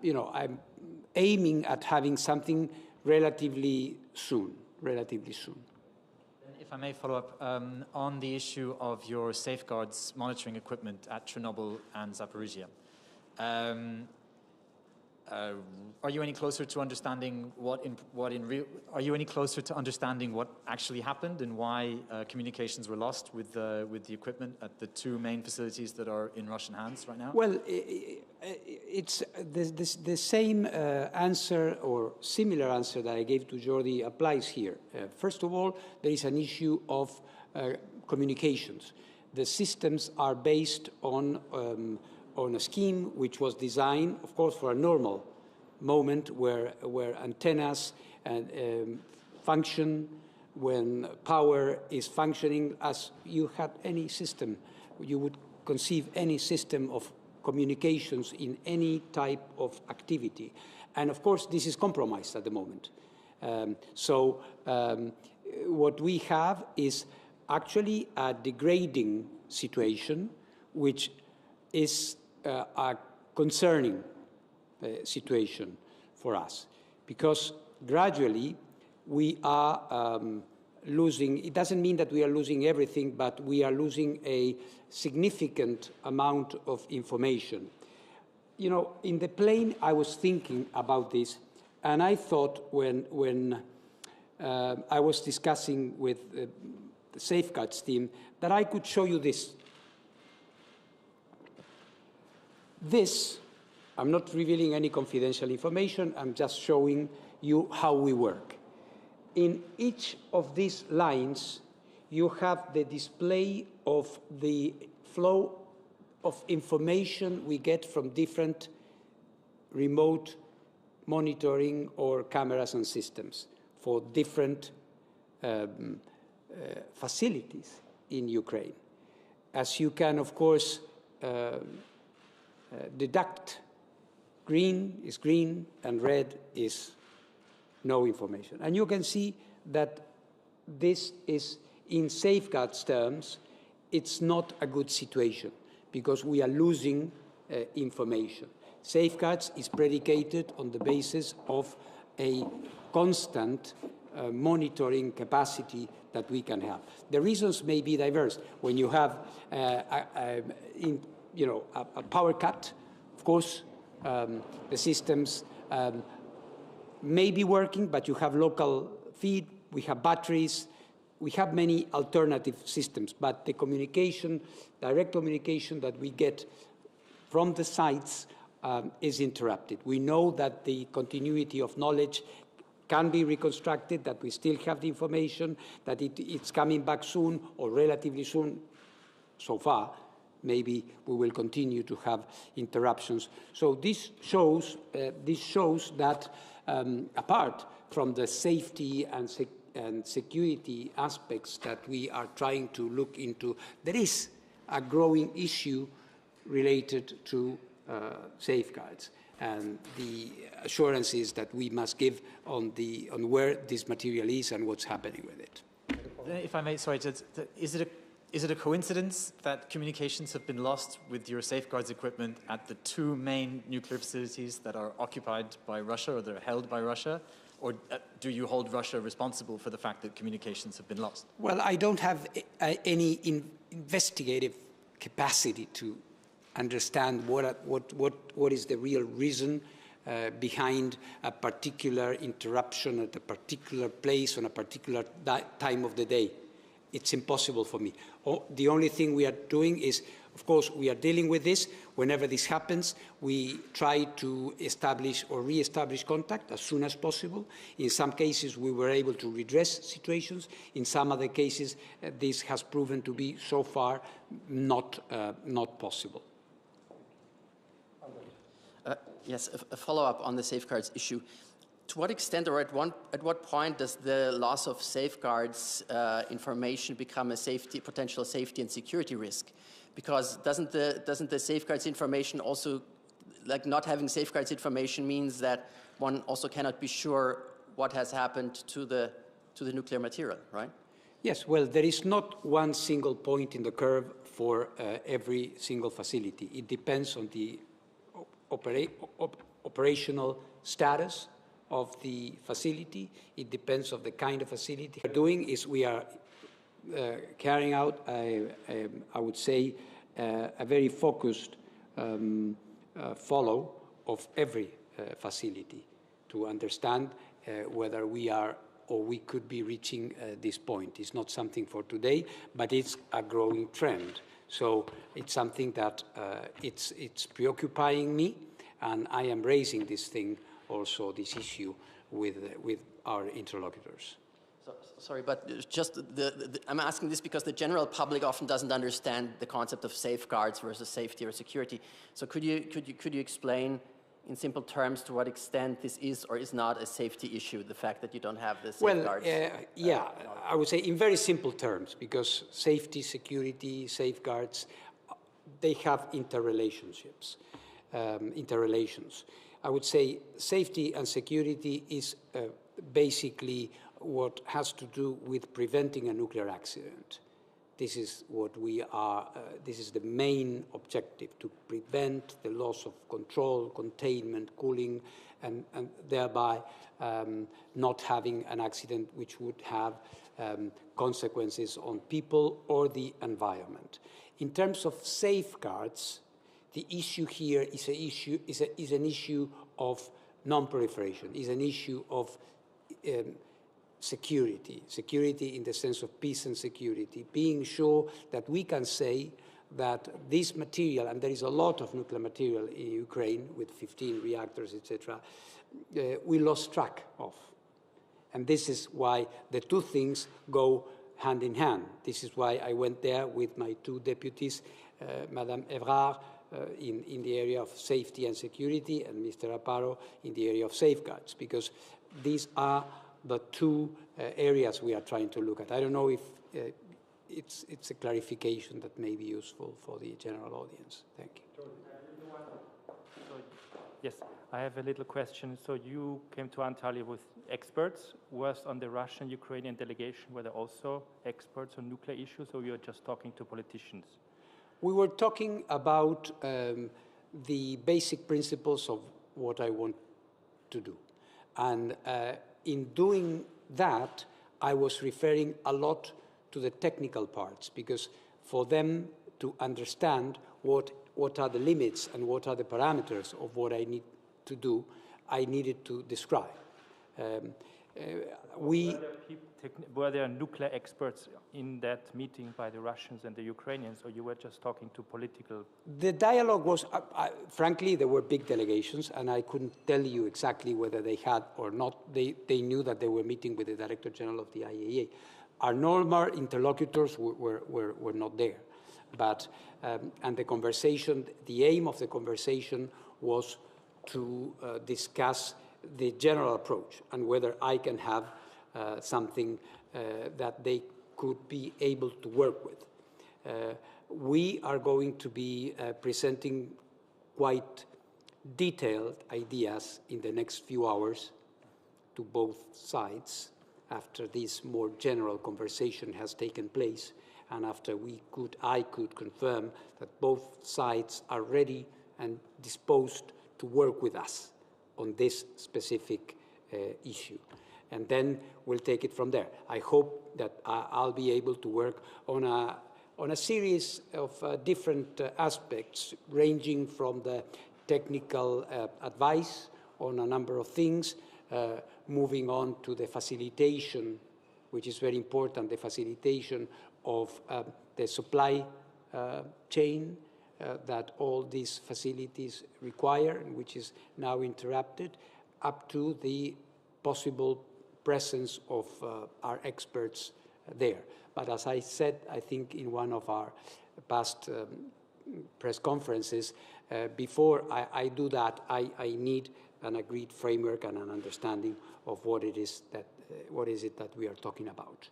you know, I'm aiming at having something relatively soon. If I may follow up on the issue of your safeguards monitoring equipment at Chernóbil and Zaporizhia. Are you any closer to understanding what actually happened and why communications were lost with the equipment at the two main facilities that are in Russian hands right now? Well, it's the same answer or similar answer that I gave to Jordi applies here. First of all, there is an issue of communications. The systems are based on a scheme which was designed, of course, for a normal moment where antennas function, when power is functioning as you had any system. You would conceive any system of communications in any type of activity. And of course, this is compromised at the moment. What we have is actually a degrading situation, which is a concerning situation for us, because gradually we are losing. It doesn't mean that we are losing everything, but we are losing a significant amount of information. You know, in the plane, I was thinking about this, and I thought when I was discussing with the safeguards team that I could show you this. This, I'm not revealing any confidential information, I'm just showing you how we work. In each of these lines, you have the display of the flow of information we get from different remote monitoring or cameras and systems for different facilities in Ukraine. As you can, of course, deduct, green is green and red is no information. And you can see that this is, in safeguards terms, it's not a good situation because we are losing information. Safeguards is predicated on the basis of a constant monitoring capacity that we can have. The reasons may be diverse. When you have a power cut, of course, the systems may be working, but you have local feed, we have batteries, we have many alternative systems, but the communication, direct communication that we get from the sites is interrupted. We know that the continuity of knowledge can be reconstructed, that we still have the information, that it's coming back soon or relatively soon. So far, maybe we will continue to have interruptions. So this shows that apart from the safety and security aspects that we are trying to look into, there is a growing issue related to safeguards and the assurances that we must give on where this material is and what's happening with it. If I may, sorry, is it a coincidence that communications have been lost with your safeguards equipment at the two main nuclear facilities that are occupied by Russia or that are held by Russia? Or do you hold Russia responsible for the fact that communications have been lost? Well, I don't have any investigative capacity to understand what is the real reason behind a particular interruption at a particular place on a particular time of the day. It's impossible for me. The only thing we are doing is, of course, we are dealing with this. Whenever this happens, we try to establish or re-establish contact as soon as possible. In some cases, we were able to redress situations. In some other cases, this has proven to be so far not possible. Yes, a follow-up on the safeguards issue. To what extent or at what point does the loss of safeguards information become a potential safety and security risk? Because doesn't the safeguards information also, like not having safeguards information means that one also cannot be sure what has happened to the nuclear material, right? Yes, well, there is not one single point in the curve for every single facility. It depends on the operational status of the facility. It depends on the kind of facility. What we're doing is we are carrying out, I would say, a very focused follow of every facility to understand whether we are or we could be reaching this point. It's not something for today, but it's a growing trend. So it's something that it's preoccupying me, and I am raising this thing also, this issue, with our interlocutors. Sorry, but just I'm asking this because the general public often doesn't understand the concept of safeguards versus safety or security. So could you explain in simple terms to what extent this is or is not a safety issue, the fact that you don't have the safeguards? Well, yeah, I would say in very simple terms, because safety, security, safeguards, they have interrelations. I would say safety and security is basically what has to do with preventing a nuclear accident. This is what we are, this is the main objective, to prevent the loss of control, containment, cooling, and thereby not having an accident which would have consequences on people or the environment. In terms of safeguards, the issue here is an issue of non-proliferation, is an issue of security in the sense of peace and security, being sure that we can say that this material, and there is a lot of nuclear material in Ukraine with 15 reactors, etc., we lost track of. And this is why the two things go hand in hand. This is why I went there with my two deputies, Madame Evrard, in the area of safety and security, and Mr. Aparo in the area of safeguards, because these are the two areas we are trying to look at. I don't know if it's a clarification that may be useful for the general audience. Thank you. Yes, I have a little question. So you came to Antalya with experts. Was on the Russian-Ukrainian delegation, were there also experts on nuclear issues, or you were just talking to politicians? We were talking about the basic principles of what I want to do. And in doing that, I was referring a lot to the technical parts, because for them to understand what are the limits and what are the parameters of what I need to do, I needed to describe. Were there nuclear experts in that meeting by the Russians and the Ukrainians, or you were just talking to political? The dialogue was, frankly, there were big delegations, and I couldn't tell you exactly whether they had or not. They knew that they were meeting with the Director General of the IAEA. Our normal interlocutors were not there. But, and the conversation, the aim of the conversation was to discuss the general approach and whether I can have something that they could be able to work with. We are going to be presenting quite detailed ideas in the next few hours to both sides after this more general conversation has taken place, and after I could confirm that both sides are ready and disposed to work with us on this specific issue. And then we'll take it from there. I hope that I'll be able to work on a series of different aspects, ranging from the technical advice on a number of things, moving on to the facilitation, which is very important, the facilitation of the supply chain that all these facilities require, and which is now interrupted, up to the possible presence of our experts there. But as I said, I think in one of our past press conferences, before I do that, I need an agreed framework and an understanding of what it is that we are talking about.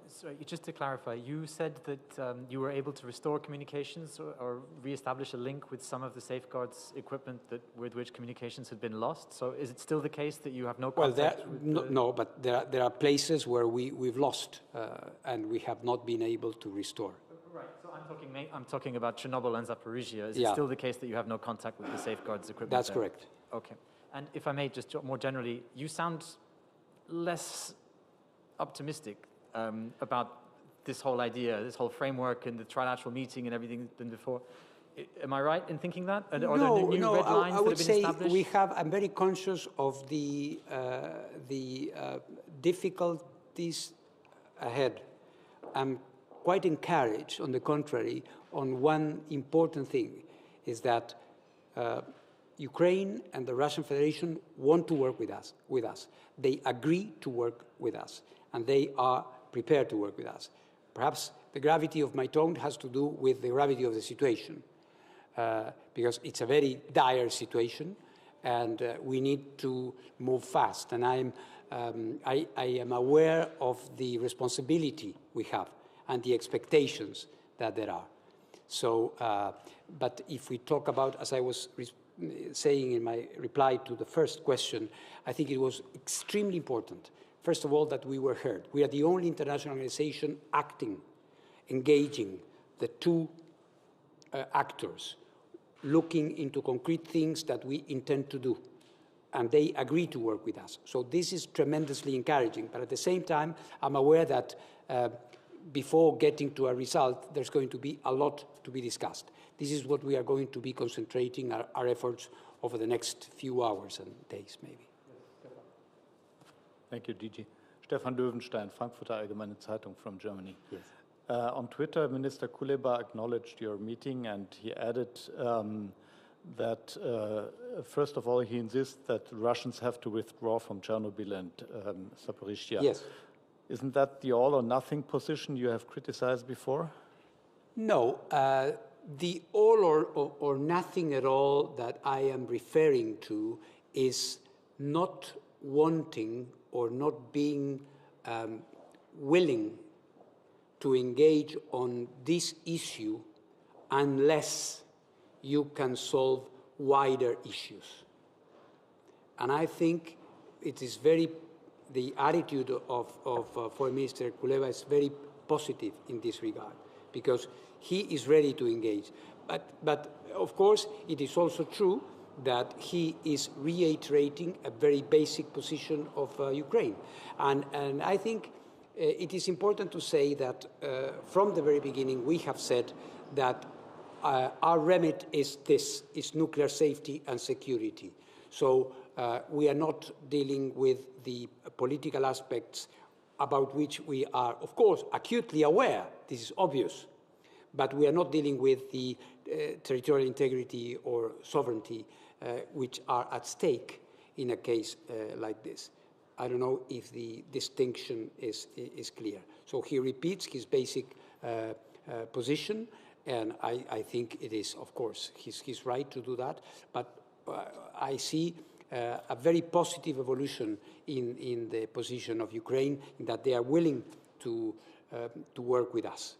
Sorry, just to clarify, you said that you were able to restore communications or re-establish a link with some of the safeguards equipment with which communications had been lost. So is it still the case that you have no contact with no, but there are places where we've lost and we have not been able to restore. Right, so I'm talking about Chernóbil and Zaporizhia. Is it Yeah. still the case that you have no contact with the safeguards equipment That's there? correct. Okay. And if I may, just more generally, you sound less optimistic about this whole idea, this whole framework and the trilateral meeting and everything than before. Am I right in thinking that? Are there new red lines I that would have been say established? I'm very conscious of the difficulties ahead. I'm quite encouraged, on the contrary, on one important thing, is that Ukraine and the Russian Federation want to work with us. They agree to work with us, and they are prepared to work with us. Perhaps the gravity of my tone has to do with the gravity of the situation, because it's a very dire situation, and we need to move fast. And I am aware of the responsibility we have and the expectations that there are. So, but if we talk about, as I was saying in my reply to the first question, I think it was extremely important, first of all, that we were heard. We are the only international organization acting, engaging the two actors, looking into concrete things that we intend to do, and they agree to work with us. So this is tremendously encouraging, but at the same time, I'm aware that before getting to a result, there's going to be a lot to be discussed. This is what we are going to be concentrating our efforts over the next few hours and days, maybe. Thank you, DG. Stefan Löwenstein, Frankfurter Allgemeine Zeitung from Germany. Yes. On Twitter, Minister Kuleba acknowledged your meeting, and he added that, first of all, he insists that the Russians have to withdraw from Chernóbil and Zaporizhia. Yes. Isn't that the all-or-nothing position you have criticized before? No, the all or nothing at all that I am referring to is not wanting or not being willing to engage on this issue unless you can solve wider issues. And I think it is the attitude of Foreign Minister Kuleba is very positive in this regard, because he is ready to engage. But of course, it is also true that he is reiterating a very basic position of Ukraine. And I think it is important to say that from the very beginning, we have said that our remit is nuclear safety and security. So we are not dealing with the political aspects about which we are, of course, acutely aware. This is obvious. But we are not dealing with the territorial integrity or sovereignty which are at stake in a case like this. I don't know if the distinction is clear. So he repeats his basic position, and I think it is, of course, he's right to do that. But I see a very positive evolution in the position of Ukraine, in that they are willing to work with us.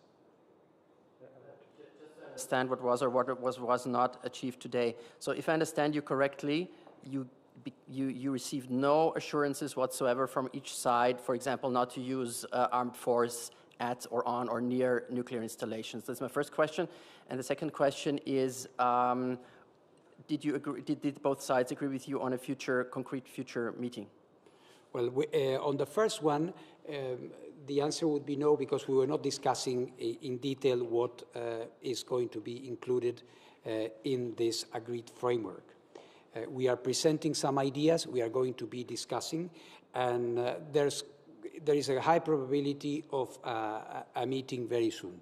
Understand what was or what was not achieved today. So if I understand you correctly, you received no assurances whatsoever from each side, for example, not to use armed force at or on or near nuclear installations. That's my first question. And the second question is, did both sides agree with you on a concrete future meeting? Well, on the first one, the answer would be no, because we were not discussing in detail what is going to be included in this agreed framework. We are presenting some ideas we are going to be discussing, and there is a high probability of a meeting very soon.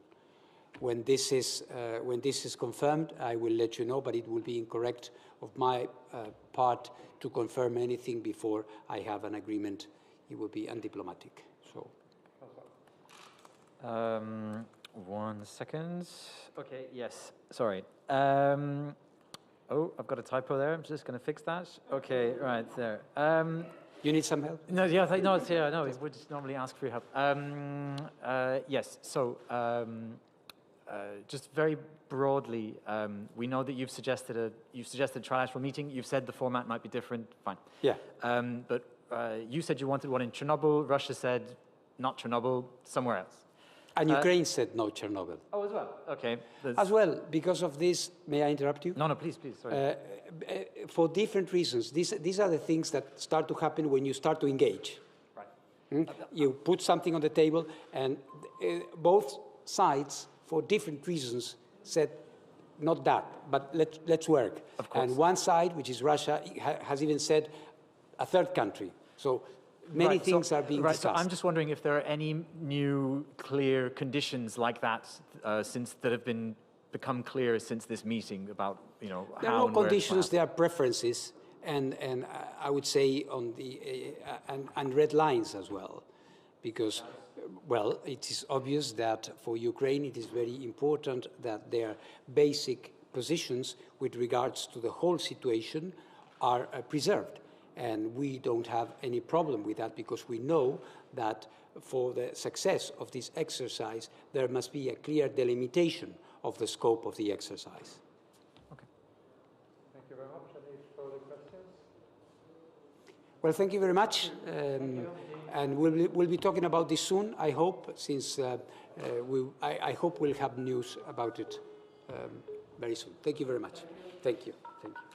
When this is confirmed, I will let you know, but it will be incorrect of my part to confirm anything before I have an agreement. It would be undiplomatic. So. 1 second. Okay, yes, sorry. Oh, I've got a typo there. I'm just going to fix that. Okay, right there. You need some help? No, yeah, no, it's here. No, we would just normally ask for your help. Yes, so just very broadly, we know that you've suggested a trilateral meeting. You've said the format might be different. Fine. Yeah. But you said you wanted one in Chernóbil. Russia said not Chernóbil, somewhere else. And Ukraine said no Chernobyl. Oh, as well. Okay. As well, because of this, may I interrupt you? No, no, please, please. Sorry. For different reasons. These are the things that start to happen when you start to engage. Right. You put something on the table, and both sides, for different reasons, said, not that, but let's work. Of course. And one side, which is Russia, has even said a third country. So many things are being discussed. So I'm just wondering if there are any new clear conditions like that that have become clear since this meeting about, you know, there how are no conditions, there are preferences, and I would say on the and red lines as well, because, well, it is obvious that for Ukraine it is very important that their basic positions with regards to the whole situation are preserved. And we don't have any problem with that, because we know that for the success of this exercise, there must be a clear delimitation of the scope of the exercise. Okay. Thank you very much. Any further questions? Well, thank you very much. And we'll be talking about this soon, I hope, since I hope we'll have news about it very soon. Thank you very much. Thank you. Thank you.